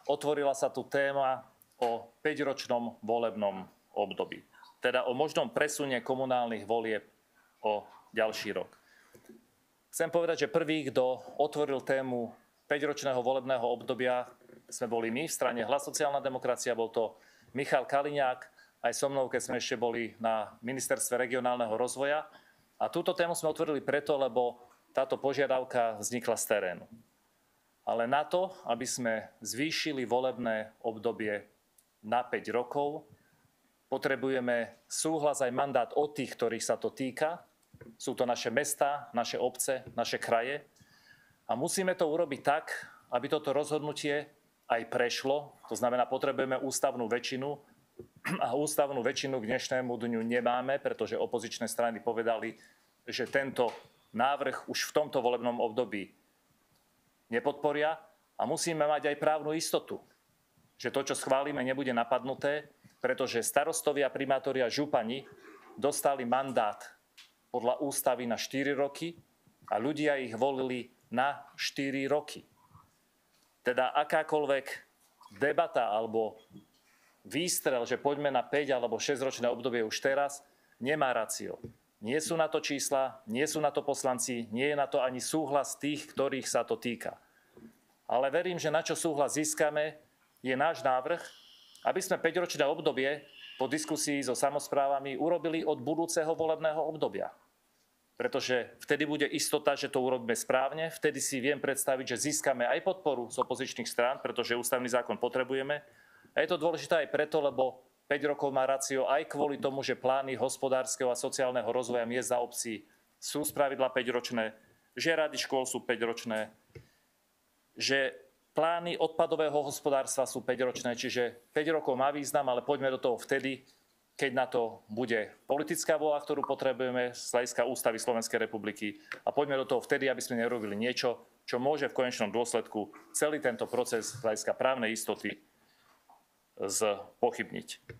otvorila sa tu téma o 5-ročnom volebnom období. Teda o možnom presune komunálnych volieb o ďalší rok. Chcem povedať, že prvý, kto otvoril tému 5-ročného volebného obdobia, sme boli my v strane Hlas sociálna demokracia, bol to Michal Kaliňák, aj so mnou, keď sme ešte boli na Ministerstve regionálneho rozvoja. A túto tému sme otvorili preto, lebo táto požiadavka vznikla z terénu. Ale na to, aby sme zvýšili volebné obdobie na 5 rokov, potrebujeme súhlas aj mandát od tých, ktorých sa to týka. Sú to naše mestá, naše obce, naše kraje. A musíme to urobiť tak, aby toto rozhodnutie aj prešlo. To znamená, potrebujeme ústavnú väčšinu. A ústavnú väčšinu k dnešnému dňu nemáme, pretože opozičné strany povedali, že tento návrh už v tomto volebnom období nepodporia. A musíme mať aj právnu istotu, že to, čo schválime, nebude napadnuté, pretože starostovia, primátori a župani dostali mandát podľa ústavy na 4 roky a ľudia ich volili na 4 roky. Teda akákoľvek debata alebo výstrel, že poďme na 5 alebo 6-ročné obdobie už teraz, nemá racio. Nie sú na to čísla, nie sú na to poslanci, nie je na to ani súhlas tých, ktorých sa to týka. Ale verím, že na čo súhlas získame, je náš návrh, aby sme 5-ročné obdobie po diskusii so samosprávami urobili od budúceho volebného obdobia. Pretože vtedy bude istota, že to urobíme správne, vtedy si viem predstaviť, že získame aj podporu z opozičných strán, pretože ústavný zákon potrebujeme. A je to dôležité aj preto, lebo 5 rokov má racio aj kvôli tomu, že plány hospodárskeho a sociálneho rozvoja miest a obcí sú spravidla 5-ročné, že rady škôl sú 5-ročné, že plány odpadového hospodárstva sú 5-ročné, čiže 5 rokov má význam, ale poďme do toho vtedy, keď na to bude politická vôľa, ktorú potrebujeme z hľadiska ústavy Slovenskej republiky. A poďme do toho vtedy, aby sme nerobili niečo, čo môže v konečnom dôsledku celý tento proces z hľadiska právnej istoty zpochybniť.